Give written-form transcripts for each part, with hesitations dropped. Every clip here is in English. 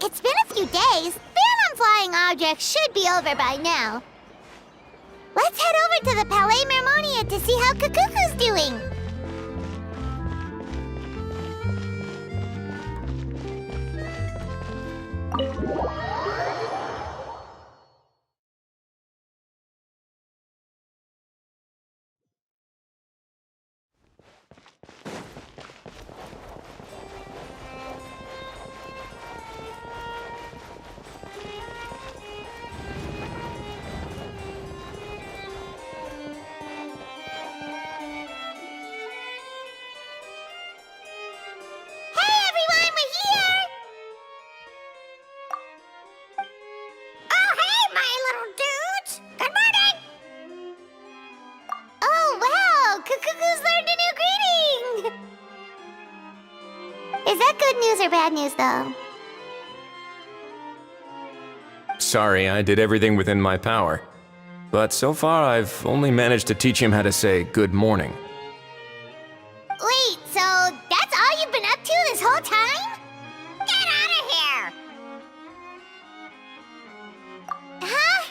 It's been a few days. Ban on flying objects should be over by now. Let's head over to the Palais Mermonia to see how Kukuku's doing. Is that good news or bad news, though? Sorry, I did everything within my power. But so far, I've only managed to teach him how to say good morning. Wait, so that's all you've been up to this whole time? Get out of here! Huh?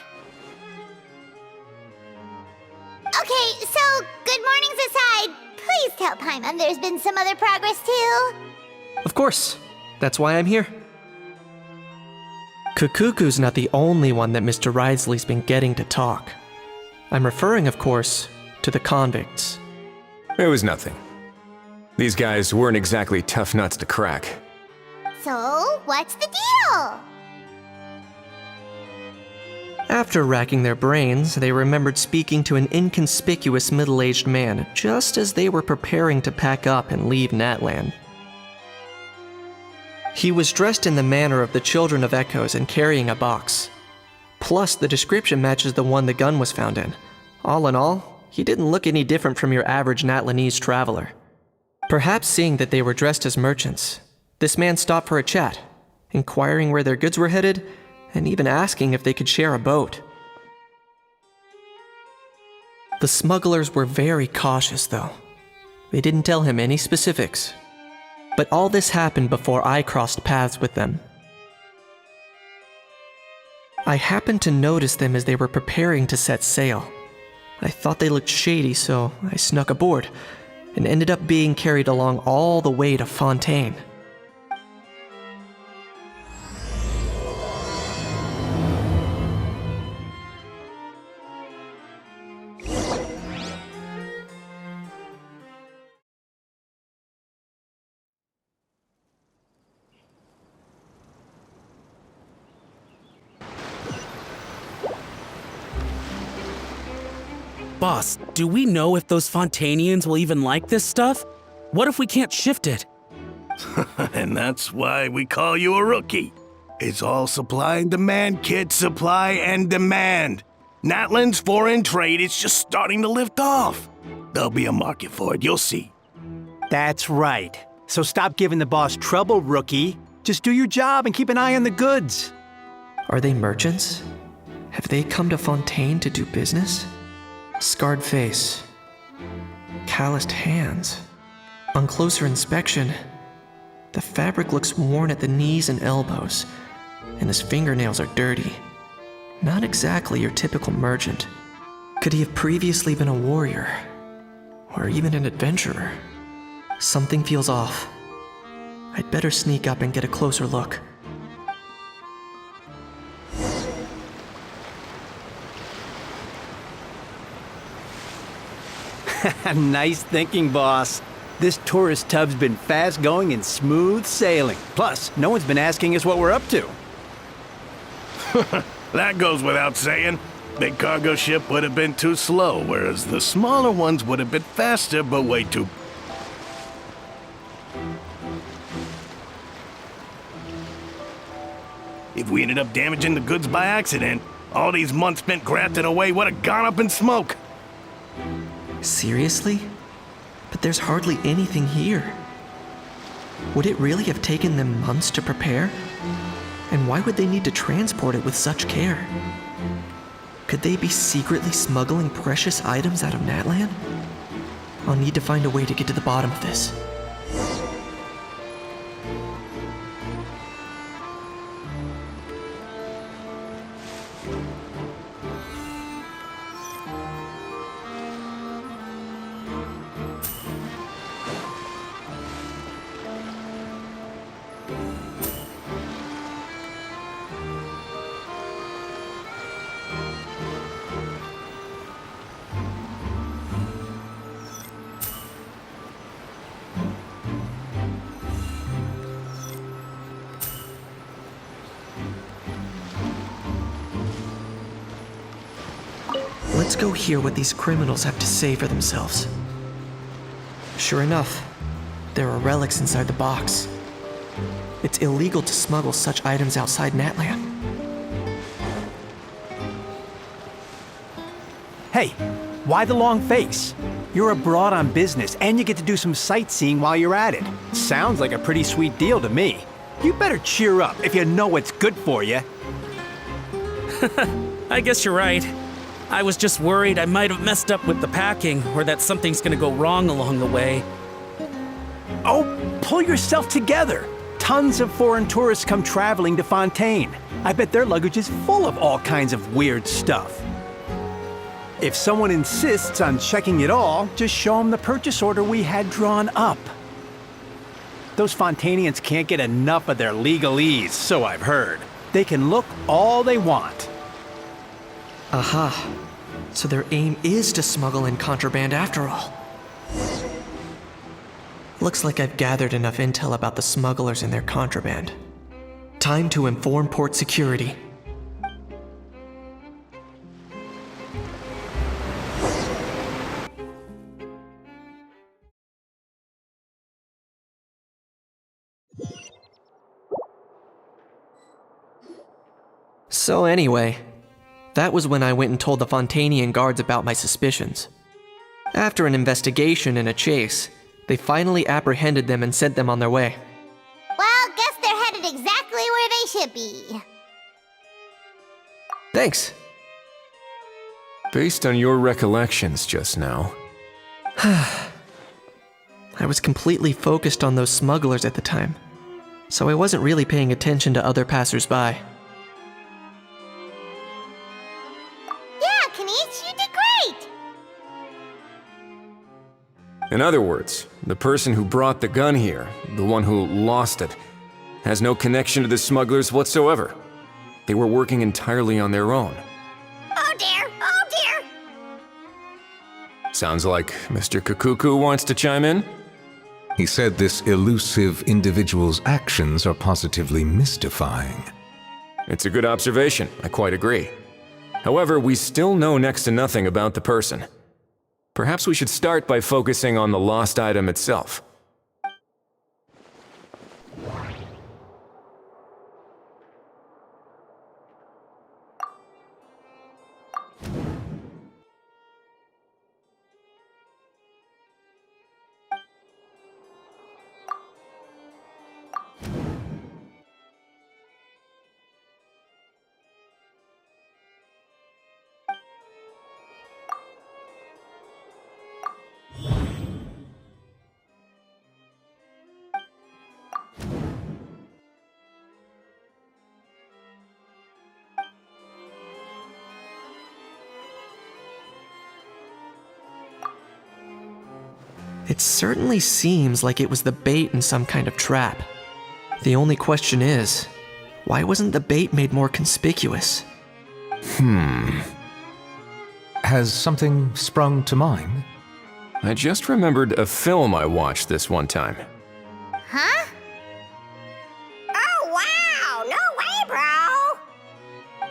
Okay, so good mornings aside, please tell Paimon there's been some other progress too. Of course. That's why I'm here. Kukuku's not the only one that Mr. Ridesley's been getting to talk. I'm referring, of course, to the convicts. It was nothing. These guys weren't exactly tough nuts to crack. So, what's the deal? After racking their brains, they remembered speaking to an inconspicuous middle-aged man just as they were preparing to pack up and leave Natlan. He was dressed in the manner of the Children of Echoes and carrying a box. Plus, the description matches the one the gun was found in. All in all, he didn't look any different from your average Natlanese traveler. Perhaps seeing that they were dressed as merchants, this man stopped for a chat, inquiring where their goods were headed, and even asking if they could share a boat. The smugglers were very cautious, though. They didn't tell him any specifics. But all this happened before I crossed paths with them. I happened to notice them as they were preparing to set sail. I thought they looked shady, so I snuck aboard, and ended up being carried along all the way to Fontaine. Boss, do we know if those Fontainians will even like this stuff? What if we can't shift it? And that's why we call you a rookie. It's all supply and demand, kid. Supply and demand. Natlan's foreign trade is just starting to lift off. There'll be a market for it, you'll see. That's right. So stop giving the boss trouble, rookie. Just do your job and keep an eye on the goods. Are they merchants? Have they come to Fontaine to do business? Scarred face, calloused hands. On closer inspection, the fabric looks worn at the knees and elbows, and his fingernails are dirty. Not exactly your typical merchant. Could he have previously been a warrior? Or even an adventurer? Something feels off. I'd better sneak up and get a closer look. Nice thinking, boss. This tourist tub's been fast-going and smooth sailing. Plus, no one's been asking us what we're up to. That goes without saying. Big cargo ship would have been too slow, whereas the smaller ones would have been faster, but way too... If we ended up damaging the goods by accident, all these months spent grafting away would have gone up in smoke. Seriously? But there's hardly anything here. Would it really have taken them months to prepare? And why would they need to transport it with such care? Could they be secretly smuggling precious items out of Natlan? I'll need to find a way to get to the bottom of this. Let's go hear what these criminals have to say for themselves. Sure enough, there are relics inside the box. It's illegal to smuggle such items outside Natlan. Hey, why the long face? You're abroad on business, and you get to do some sightseeing while you're at it. Sounds like a pretty sweet deal to me. You better cheer up if you know what's good for you. I guess you're right. I was just worried I might have messed up with the packing, or that something's gonna go wrong along the way. Oh, pull yourself together. Tons of foreign tourists come traveling to Fontaine. I bet their luggage is full of all kinds of weird stuff. If someone insists on checking it all, just show them the purchase order we had drawn up. Those Fontainians can't get enough of their legalese, so I've heard. They can look all they want. Aha. So their aim is to smuggle in contraband after all. Looks like I've gathered enough intel about the smugglers and their contraband. Time to inform port security. So anyway, that was when I went and told the Fontainian guards about my suspicions. After an investigation and a chase, they finally apprehended them and sent them on their way. Well, guess they're headed exactly where they should be. Thanks. Based on your recollections just now, I was completely focused on those smugglers at the time, so I wasn't really paying attention to other passersby. Yeah, Kanice, you did great! in other words, the person who brought the gun here, the one who lost it, has no connection to the smugglers whatsoever. They were working entirely on their own. Oh dear, oh dear! Sounds like Mr. Kakuku wants to chime in? He said this elusive individual's actions are positively mystifying. It's a good observation, I quite agree. However, we still know next to nothing about the person. Perhaps we should start by focusing on the lost item itself. It certainly seems like it was the bait in some kind of trap. The only question is, why wasn't the bait made more conspicuous? Has something sprung to mind? I just remembered a film I watched this one time. Huh? Oh wow, no way, bro!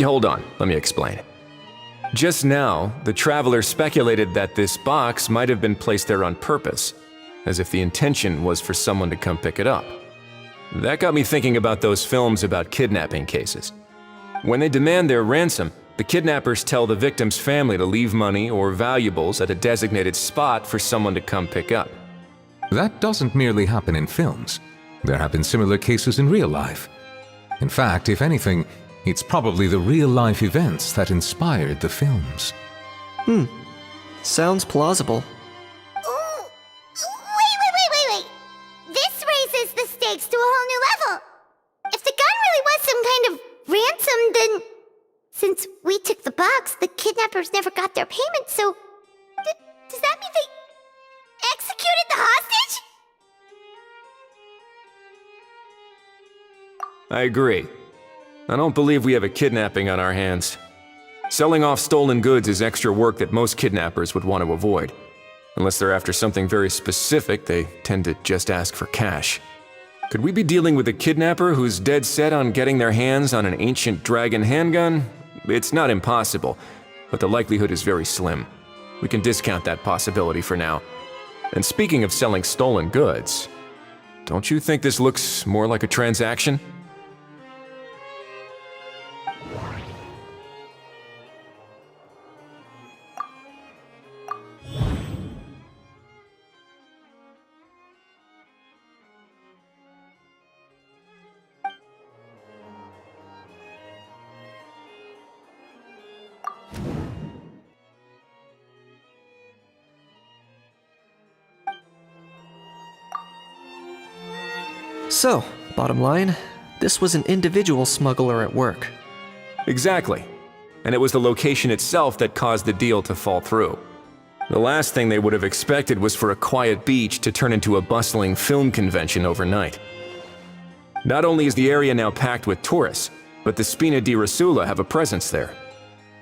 Hold on, let me explain. Just now, the traveler speculated that this box might have been placed there on purpose, as if the intention was for someone to come pick it up. That got me thinking about those films about kidnapping cases. When they demand their ransom, the kidnappers tell the victim's family to leave money or valuables at a designated spot for someone to come pick up. That doesn't merely happen in films. There have been similar cases in real life. In fact, if anything, it's probably the real-life events that inspired the films. Sounds plausible. Ooh. Wait. This raises the stakes to a whole new level. If the gun really was some kind of ransom, then since we took the box, the kidnappers never got their payment, so does that mean they executed the hostage? I agree. I don't believe we have a kidnapping on our hands. Selling off stolen goods is extra work that most kidnappers would want to avoid. Unless they're after something very specific, they tend to just ask for cash. Could we be dealing with a kidnapper who's dead set on getting their hands on an ancient dragon handgun? It's not impossible, but the likelihood is very slim. We can discount that possibility for now. And speaking of selling stolen goods, don't you think this looks more like a transaction? So, bottom line, this was an individual smuggler at work. Exactly. And it was the location itself that caused the deal to fall through. The last thing they would have expected was for a quiet beach to turn into a bustling film convention overnight. Not only is the area now packed with tourists, but the Spina di Rosula have a presence there.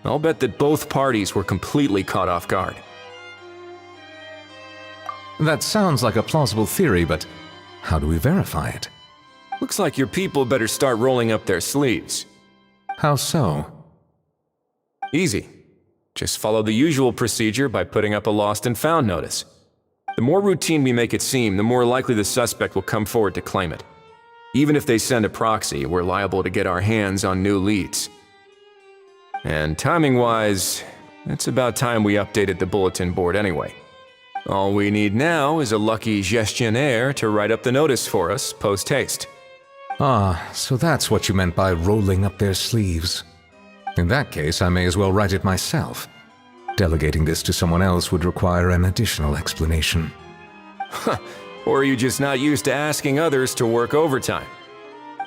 I'll bet that both parties were completely caught off guard. That sounds like a plausible theory, but how do we verify it? Looks like your people better start rolling up their sleeves. How so? Easy. Just follow the usual procedure by putting up a lost and found notice. The more routine we make it seem, the more likely the suspect will come forward to claim it. Even if they send a proxy, we're liable to get our hands on new leads. And timing-wise, it's about time we updated the bulletin board anyway. All we need now is a lucky gestionnaire to write up the notice for us post-haste. Ah, so that's what you meant by rolling up their sleeves. In that case, I may as well write it myself. Delegating this to someone else would require an additional explanation. Or are you just not used to asking others to work overtime?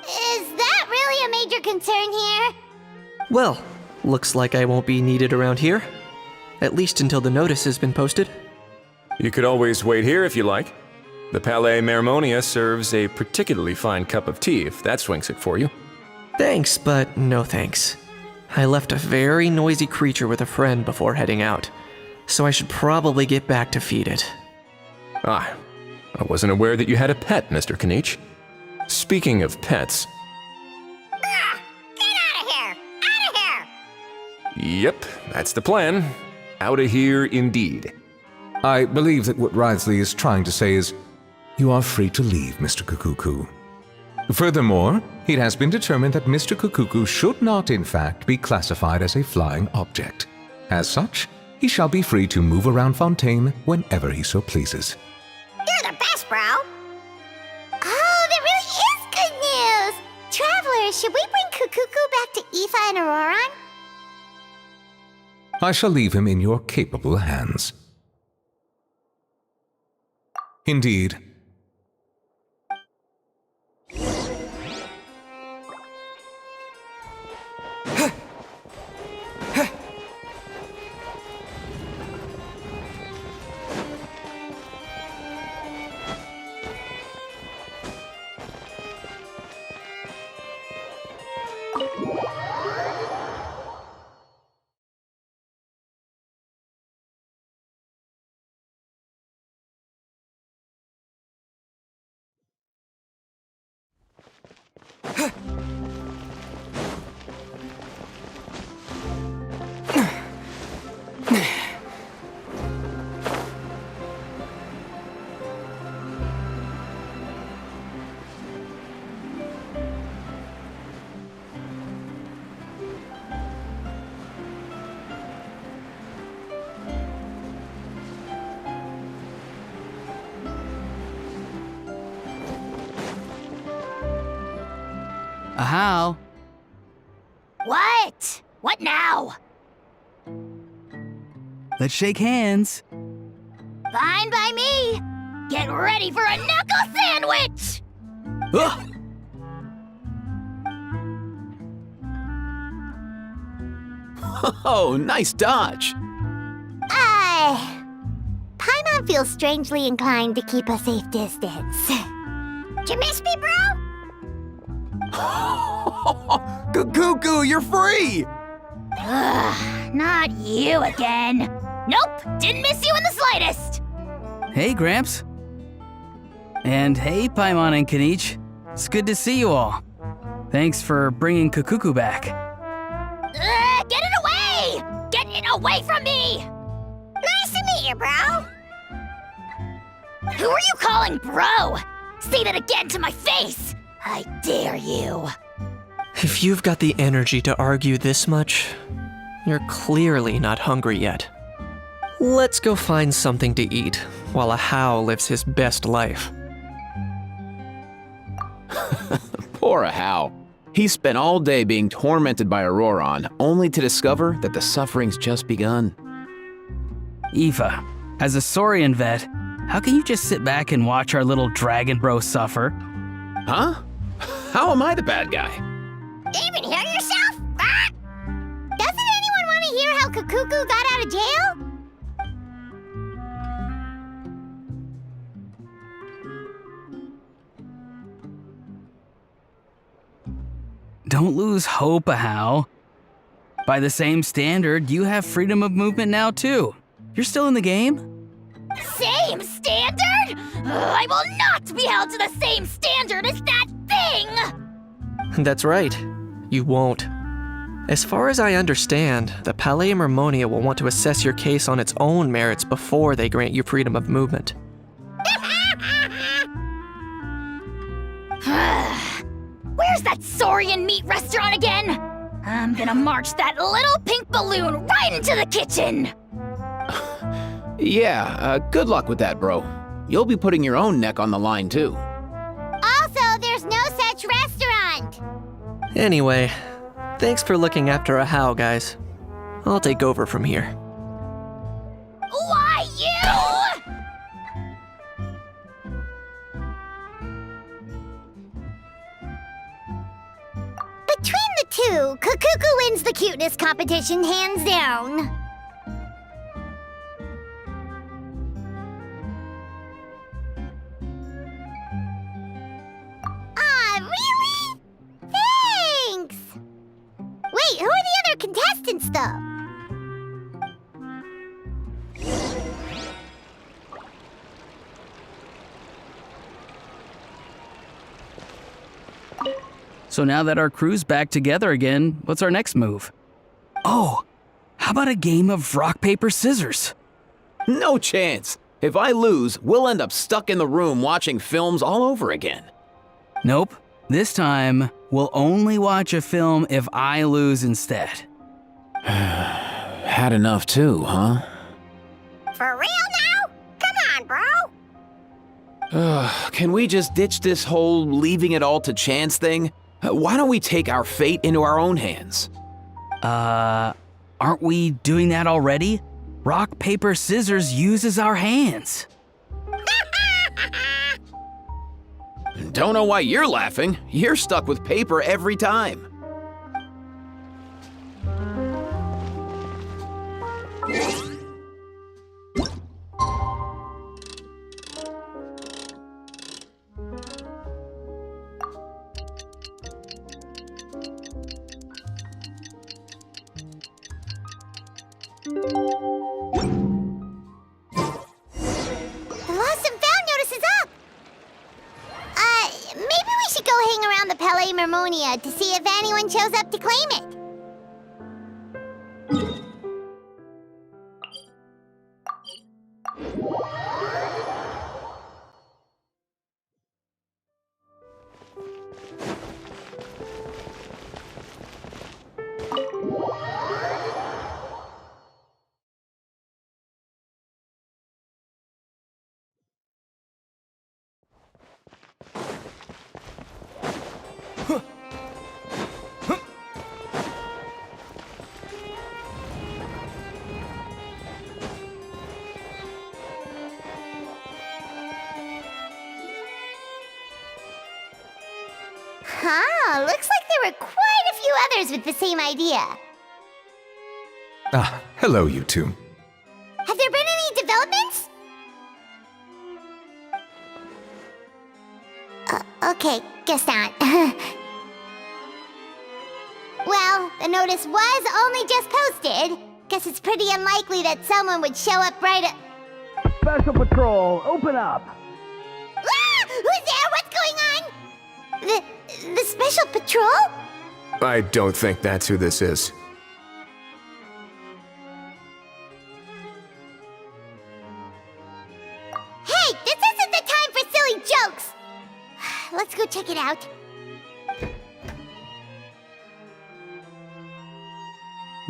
Is that really a major concern here? Well, looks like I won't be needed around here. At least until the notice has been posted. You could always wait here if you like. The Palais Mermonia serves a particularly fine cup of tea if that swings it for you. Thanks, but no thanks. I left a very noisy creature with a friend before heading out, so I should probably get back to feed it. Ah, I wasn't aware that you had a pet, Mr. Kanich. Speaking of pets... Get out of here! Out of here! Yep, that's the plan. Out of here indeed. I believe that what Wriothesley is trying to say is, you are free to leave, Mr. Kukuku. Furthermore, it has been determined that Mr. Kukuku should not, in fact, be classified as a flying object. As such, he shall be free to move around Fontaine whenever he so pleases. You're the best, bro! Oh, that really is good news! Travelers, should we bring Kukuku back to Aoife and Auroran? I shall leave him in your capable hands. Indeed. How? What? What now? Let's shake hands. Fine by me! Get ready for a knuckle sandwich! Ugh! Oh, nice dodge. Paimon feels strangely inclined to keep a safe distance. Did you miss me, bro? Kukuku, you're free! Ugh, not you again. Nope, didn't miss you in the slightest. Hey, Gramps. And hey, Paimon and Kanich. It's good to see you all. Thanks for bringing Kukuku back. Get it away! Get it away from me! Nice to meet you, bro. Who are you calling bro? Say that again to my face! I dare you. If you've got the energy to argue this much, you're clearly not hungry yet. Let's go find something to eat while a How lives his best life. Poor How. He spent all day being tormented by Auroron, only to discover that the suffering's just begun. Eva, as a Saurian vet, how can you just sit back and watch our little dragon bro suffer? Huh? How am I the bad guy? Even hear yourself? Ah! Doesn't anyone want to hear how Kukuku got out of jail? Don't lose hope, How. By the same standard, you have freedom of movement now too. You're still in the game? Same standard? I will not be held to the same standard as that thing! That's right. You won't. As far as I understand, the Palais Mermonia will want to assess your case on its own merits before they grant you freedom of movement. Where's that Saurian meat restaurant again? I'm gonna march that little pink balloon right into the kitchen! Yeah, good luck with that, bro. You'll be putting your own neck on the line, too. Also, there's no such restaurant! Anyway, thanks for looking after a How, guys. I'll take over from here. Why you? Between the two, Kukuku wins the cuteness competition hands down. Really? Thanks! Wait, who are the other contestants, though? So now that our crew's back together again, what's our next move? Oh, how about a game of rock, paper, scissors? No chance. If I lose, we'll end up stuck in the room watching films all over again. Nope. This time, we'll only watch a film if I lose instead. Had enough too, huh? For real now? Come on, bro. Can we just ditch this whole leaving it all to chance thing? Why don't we take our fate into our own hands? Aren't we doing that already? Rock, paper, scissors uses our hands. Don't know why you're laughing. You're stuck with paper every time. The lost and found notice is up! Maybe we should go hang around the Palais Mermonia to see if anyone shows up to claim it. Huh, looks like there were quite a few others with the same idea. Ah, hello, you two. Have there been any developments? Okay, guess not. Well, the notice was only just posted. Guess it's pretty unlikely that someone would show up right at... Special Patrol, open up! Ah! Who's there? What's going on? The Special Patrol? I don't think that's who this is.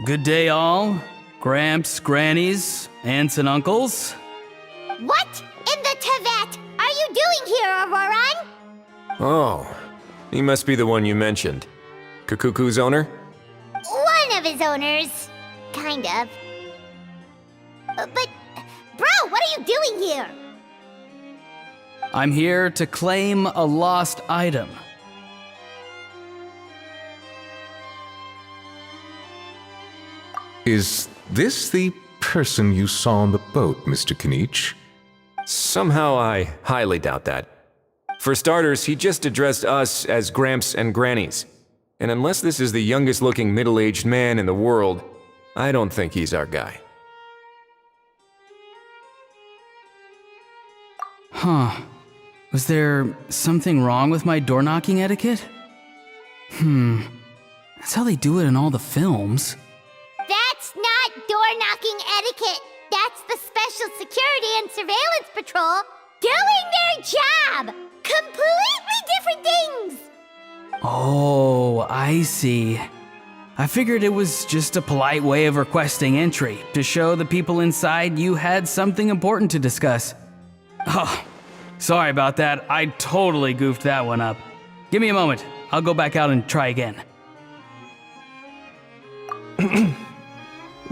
Good day, all. Gramps, grannies, aunts, and uncles. What in the Tevat are you doing here, Auroron? Oh, he must be the one you mentioned. Kukuku's owner? One of his owners. Kind of. But, bro, what are you doing here? I'm here to claim a lost item. Is this the person you saw on the boat, Mr. Kinich? Somehow I highly doubt that. For starters, he just addressed us as Gramps and Grannies. And unless this is the youngest looking middle-aged man in the world, I don't think he's our guy. Huh. Was there something wrong with my door-knocking etiquette? That's how they do it in all the films. That's not door-knocking etiquette. That's the Special Security and Surveillance Patrol doing their job. Completely different things. Oh, I see. I figured it was just a polite way of requesting entry to show the people inside you had something important to discuss. Oh, sorry about that. I totally goofed that one up. Give me a moment. I'll go back out and try again.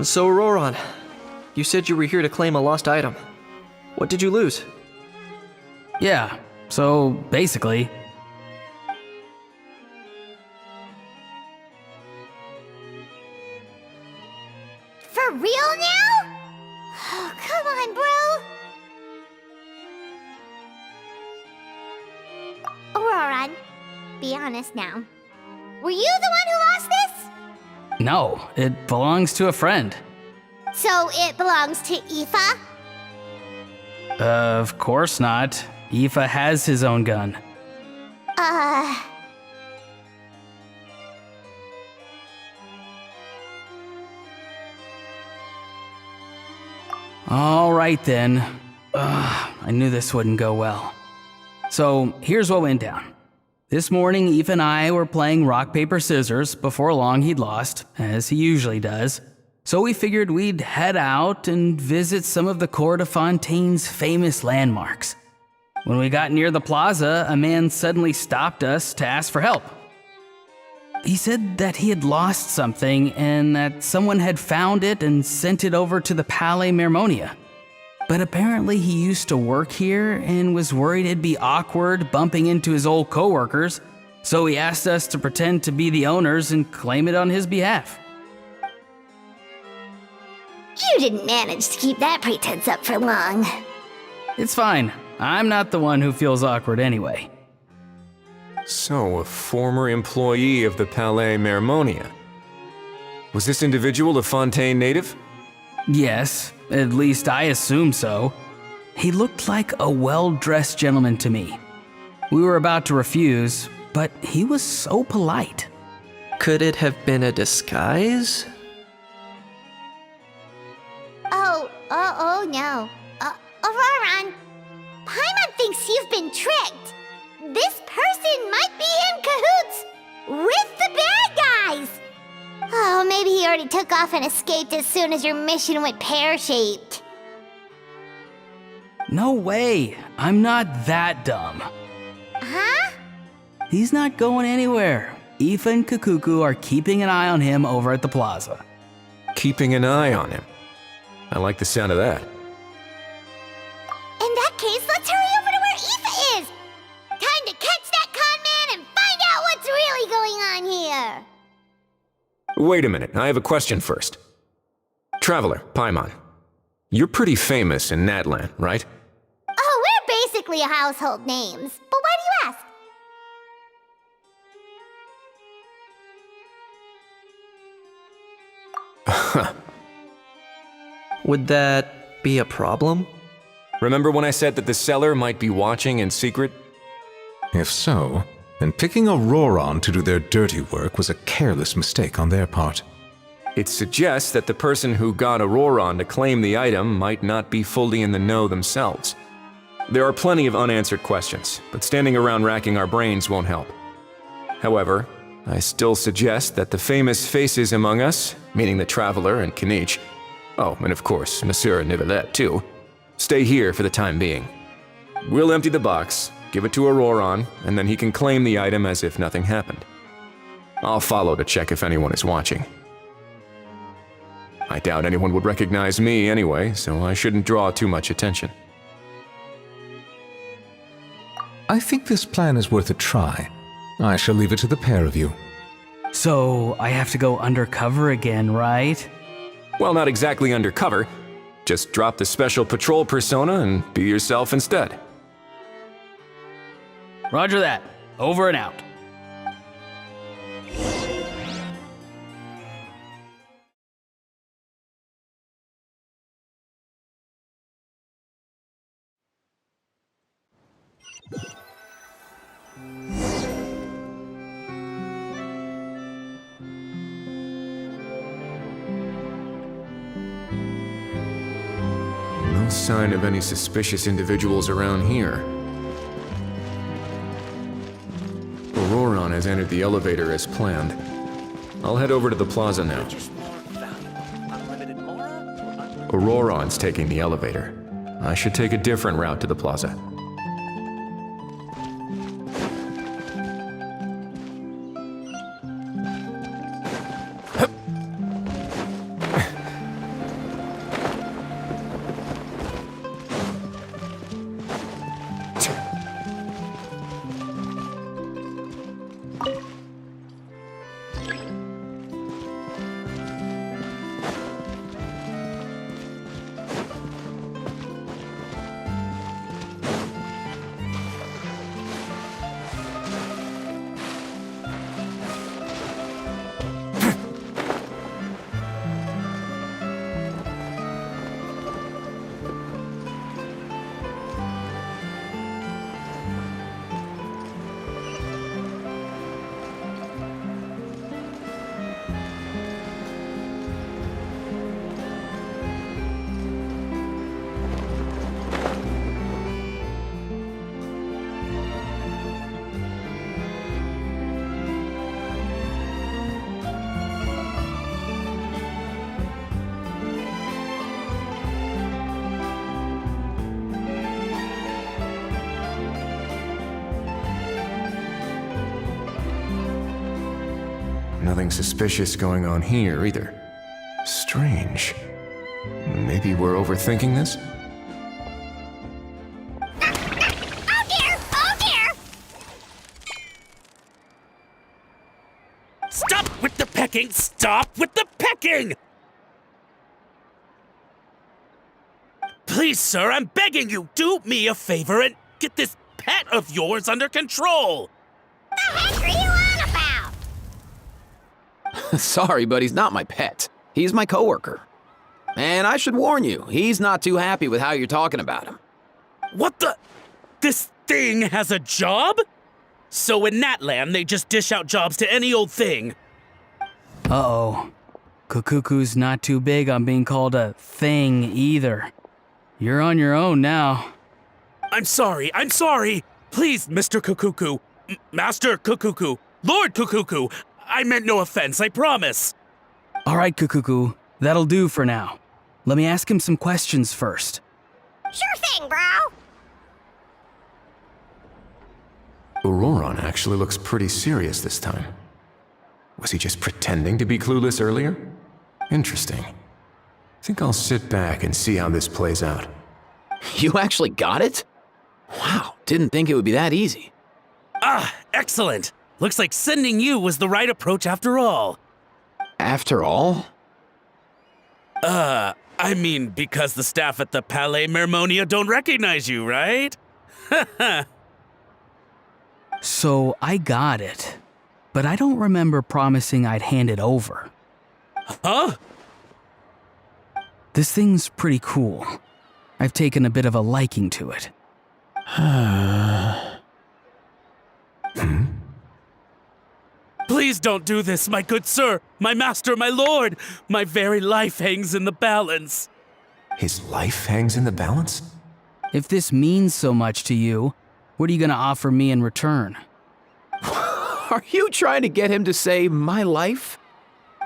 So, Auroron, you said you were here to claim a lost item. What did you lose? Yeah, so basically, For real now? Oh, come on, bro. Auroron, be honest now. Were you the one who lost this? no, it belongs to a friend. So it belongs to Aoife? Of course not. Aoife has his own gun. All right then. I knew this wouldn't go well. So here's what went down. This morning, Aoife and I were playing rock, paper, scissors. Before long, he'd lost, as he usually does. So we figured we'd head out and visit some of the Cour de Fontaine's famous landmarks. When we got near the plaza, a man suddenly stopped us to ask for help. He said that he had lost something and that someone had found it and sent it over to the Palais Mermonia. But apparently he used to work here and was worried it'd be awkward bumping into his old coworkers, so he asked us to pretend to be the owners and claim it on his behalf. You didn't manage to keep that pretense up for long. It's fine. I'm not the one who feels awkward anyway. So, a former employee of the Palais Mermonia. Was this individual a Fontaine native? Yes, at least I assume so. He looked like a well-dressed gentleman to me. We were about to refuse, but he was so polite. Could it have been a disguise? Oh no. Auroron, Paimon thinks you've been tricked. This person might be in cahoots with the bad guys. Oh, maybe he already took off and escaped as soon as your mission went pear-shaped. No way, I'm not that dumb. Huh? He's not going anywhere. Aoife and Kukuku are keeping an eye on him over at the plaza. Keeping an eye on him. I like the sound of that. In that case, let's hurry over to where Aoife is. Time to catch that con man and find out what's really going on here. Wait a minute, I have a question first. Traveler, Paimon, you're pretty famous in Natlan, right? Oh, we're basically household names. But why do you ask? Would that be a problem? Remember when I said that the seller might be watching in secret? If so, then picking Auroron to do their dirty work was a careless mistake on their part. It suggests that the person who got Auroron to claim the item might not be fully in the know themselves. There are plenty of unanswered questions, but standing around racking our brains won't help. However, I still suggest that the famous faces among us, meaning the Traveler and Kinich, oh, and of course, Monsieur Nivelet too, stay here for the time being. We'll empty the box, give it to Auroron, and then he can claim the item as if nothing happened. I'll follow to check if anyone is watching. I doubt anyone would recognize me anyway, so I shouldn't draw too much attention. I think this plan is worth a try. I shall leave it to the pair of you. So, I have to go undercover again, right? Well, not exactly undercover. Just drop the special patrol persona and be yourself instead. Roger that. Over and out. No sign of any suspicious individuals around here. Auroron has entered the elevator as planned. I'll head over to the plaza now. Auroron's taking the elevator. I should take a different route to the plaza. Nothing suspicious going on here, either. Strange. Maybe we're overthinking this? Oh dear! Oh dear! Stop with the pecking! Stop with the pecking! Please, sir, I'm begging you, do me a favor and get this pet of yours under control! The heck are you on about? Sorry, but he's not my pet. He's my coworker. And I should warn you, he's not too happy with how you're talking about him. What the? This thing has a job? So in Natland, they just dish out jobs to any old thing. Uh-oh. Kukuku's not too big on being called a thing either. You're on your own now. I'm sorry. Please, Mr. Kukuku. Master Kukuku. Lord Kukuku. I meant no offense, I promise. All right, Kukuku. That'll do for now. Let me ask him some questions first. Sure thing, bro. Auroron actually looks pretty serious this time. Was he just pretending to be clueless earlier? Interesting. Think I'll sit back and see how this plays out. You actually got it? Wow, didn't think it would be that easy. Ah, excellent. Looks like sending you was the right approach after all. After all? I mean, because the staff at the Palais Mermonia don't recognize you, right? So I got it, but I don't remember promising I'd hand it over. Huh? This thing's pretty cool. I've taken a bit of a liking to it. Please don't do this, my good sir, my master, my lord. My very life hangs in the balance. His life hangs in the balance? If this means so much to you, what are you gonna offer me in return? Are you trying to get him to say my life?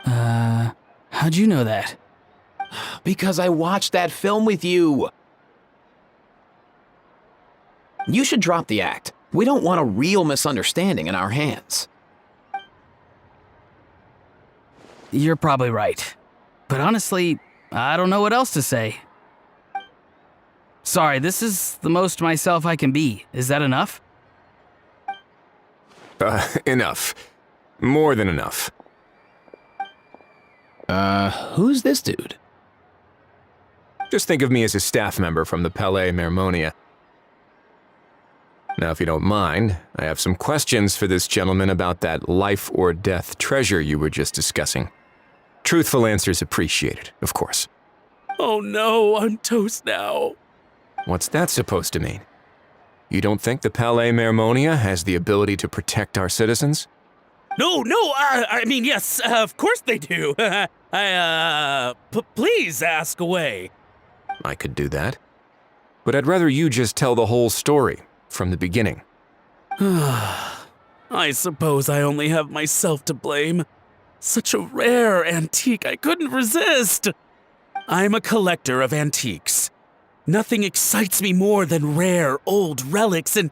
How'd you know that? Because I watched that film with you. You should drop the act. We don't want a real misunderstanding in our hands. You're probably right. But honestly, I don't know what else to say. Sorry, this is the most myself I can be. Is that enough? Enough. More than enough. Who's this dude? Just think of me as a staff member from the Palais Mermonia. Now, if you don't mind, I have some questions for this gentleman about that life or death treasure you were just discussing. Truthful answers appreciated, of course. Oh no, I'm toast now. What's that supposed to mean? You don't think the Palais Mermonia has the ability to protect our citizens? No, I mean, yes, of course they do. Please ask away. I could do that. But I'd rather you just tell the whole story, from the beginning. I suppose I only have myself to blame. Such a rare antique, I couldn't resist. I'm a collector of antiques. Nothing excites me more than rare, old relics, and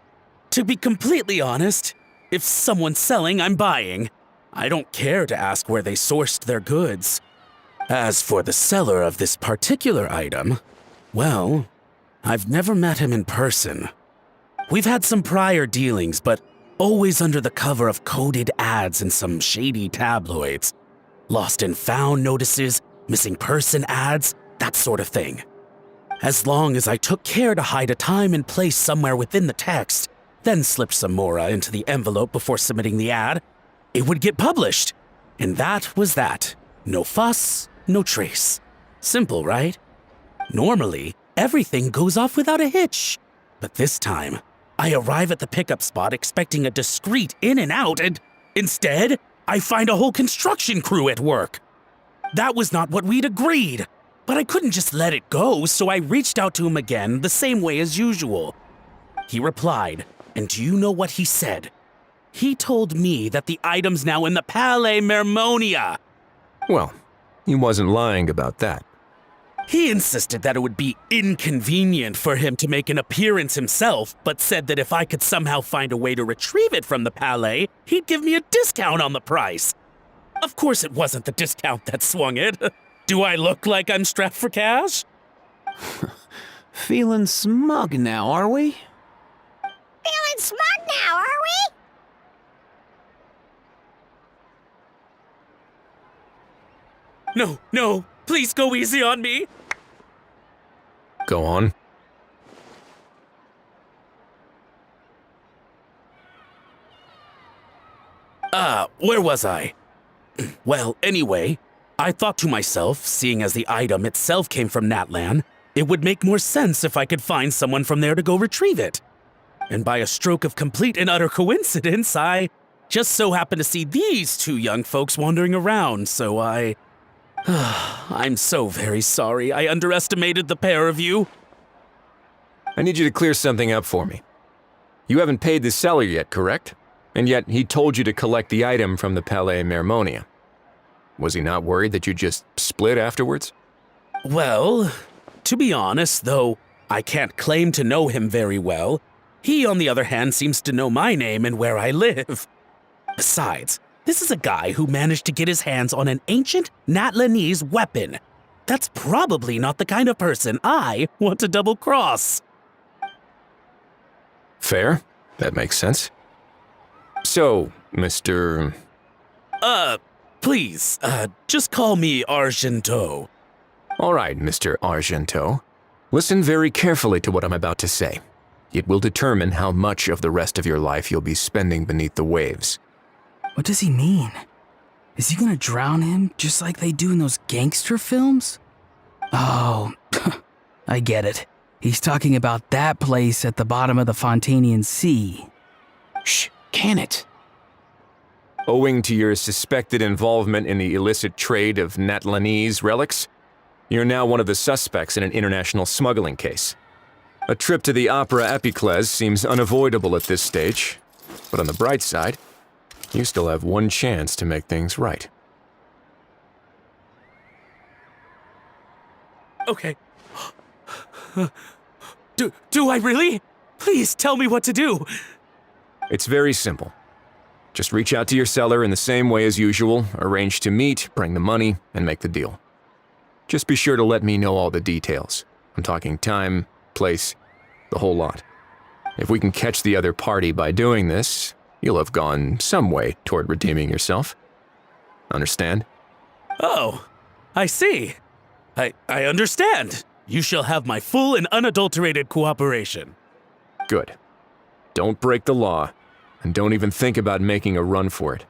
to be completely honest, if someone's selling, I'm buying. I don't care to ask where they sourced their goods. As for the seller of this particular item, well, I've never met him in person. We've had some prior dealings, but always under the cover of coded ads in some shady tabloids. Lost and found notices, missing person ads, that sort of thing. As long as I took care to hide a time and place somewhere within the text, then slipped some mora into the envelope before submitting the ad, it would get published. And that was that. No fuss, no trace. Simple, right? Normally, everything goes off without a hitch. But this time, I arrive at the pickup spot expecting a discreet in and out, and instead, I find a whole construction crew at work. That was not what we'd agreed, but I couldn't just let it go, so I reached out to him again the same way as usual. He replied, and do you know what he said? He told me that the item's now in the Palais Mermonia. Well, he wasn't lying about that. He insisted that it would be inconvenient for him to make an appearance himself, but said that if I could somehow find a way to retrieve it from the Palais, he'd give me a discount on the price. Of course it wasn't the discount that swung it. Do I look like I'm strapped for cash? Feeling smug now, are we? Feeling smart now, are we? No, please go easy on me. Go on. Where was I? Well, anyway, I thought to myself, seeing as the item itself came from Natlan, it would make more sense if I could find someone from there to go retrieve it. And by a stroke of complete and utter coincidence, I just so happened to see these two young folks wandering around, so I'm so very sorry I underestimated the pair of you. I need you to clear something up for me. You haven't paid the seller yet, correct? And yet he told you to collect the item from the Palais Mermonia. Was he not worried that you just split afterwards? Well, to be honest, though I can't claim to know him very well, he, on the other hand, seems to know my name and where I live. Besides, this is a guy who managed to get his hands on an ancient Natlanese weapon. That's probably not the kind of person I want to double-cross. Fair. That makes sense. So, Mr. Please, just call me Argento. All right, Mr. Argento. Listen very carefully to what I'm about to say. It will determine how much of the rest of your life you'll be spending beneath the waves. What does he mean? Is he gonna drown him just like they do in those gangster films? Oh, I get it. He's talking about that place at the bottom of the Fontanian Sea. Shh, can it? Owing to your suspected involvement in the illicit trade of Natlanese relics, you're now one of the suspects in an international smuggling case. A trip to the Opera Epiclese seems unavoidable at this stage, but on the bright side, You still have one chance to make things right. Okay. Do I really? Please tell me what to do. It's very simple. Just reach out to your seller in the same way as usual, arrange to meet, bring the money, and make the deal. Just be sure to let me know all the details. I'm talking time, place, the whole lot. If we can catch the other party by doing this, you'll have gone some way toward redeeming yourself. Understand? Oh, I see. I understand. You shall have my full and unadulterated cooperation. Good. Don't break the law, and don't even think about making a run for it.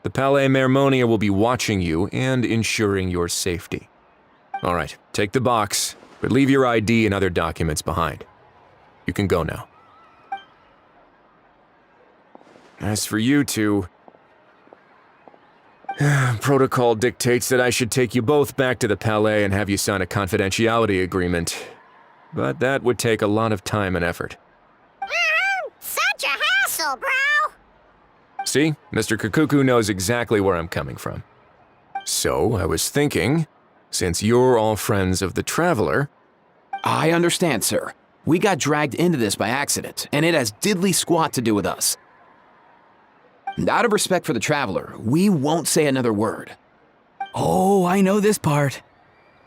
The Palais Mermonia will be watching you and ensuring your safety. All right, take the box, but leave your ID and other documents behind. You can go now. As for you two, protocol dictates that I should take you both back to the Palais and have you sign a confidentiality agreement. But that would take a lot of time and effort. Such a hassle, bro! See, Mr. Kukuku knows exactly where I'm coming from. So, I was thinking, since you're all friends of the Traveler... I understand, sir. We got dragged into this by accident, and it has diddly squat to do with us. And out of respect for the Traveler, we won't say another word. Oh, I know this part.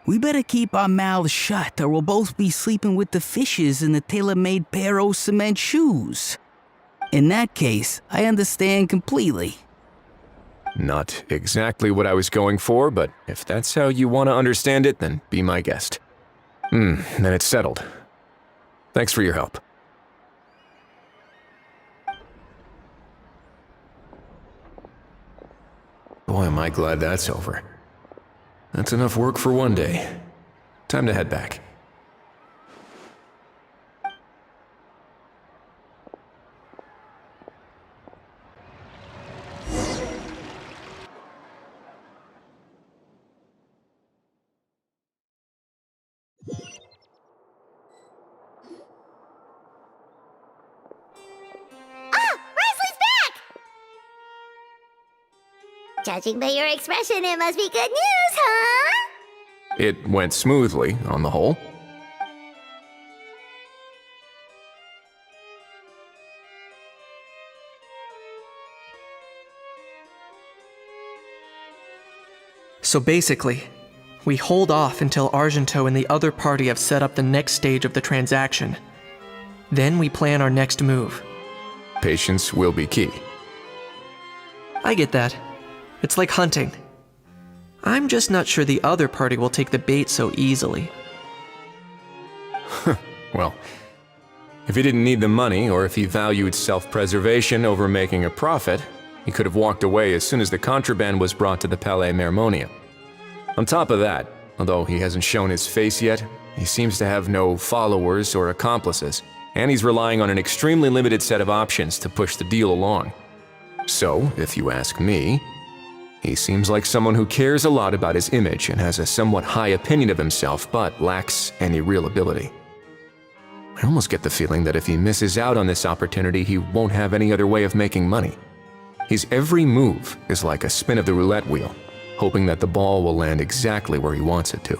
We better keep our mouths shut or we'll both be sleeping with the fishes in the tailor-made pair of cement shoes. In that case, I understand completely. Not exactly what I was going for, but if that's how you want to understand it, then be my guest. Then it's settled. Thanks for your help. Boy, am I glad that's over. That's enough work for one day. Time to head back. Judging by your expression, it must be good news, huh? It went smoothly, on the whole. So basically, we hold off until Argento and the other party have set up the next stage of the transaction. Then we plan our next move. Patience will be key. I get that. It's like hunting. I'm just not sure the other party will take the bait so easily. Well, if he didn't need the money, or if he valued self-preservation over making a profit, he could have walked away as soon as the contraband was brought to the Palais Mermonia. On top of that, although he hasn't shown his face yet, he seems to have no followers or accomplices, and he's relying on an extremely limited set of options to push the deal along. So, if you ask me, he seems like someone who cares a lot about his image and has a somewhat high opinion of himself, but lacks any real ability. I almost get the feeling that if he misses out on this opportunity, he won't have any other way of making money. His every move is like a spin of the roulette wheel, hoping that the ball will land exactly where he wants it to.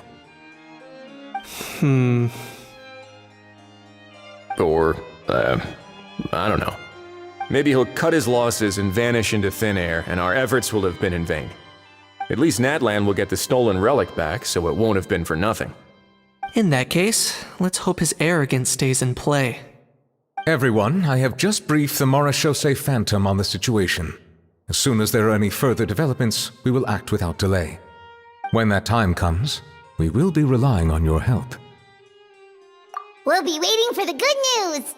Or, I don't know. Maybe he'll cut his losses and vanish into thin air, and our efforts will have been in vain. At least Natlan will get the stolen relic back, so it won't have been for nothing. In that case, let's hope his arrogance stays in play. Everyone, I have just briefed the Marechaussee Phantom on the situation. As soon as there are any further developments, we will act without delay. When that time comes, we will be relying on your help. We'll be waiting for the good news.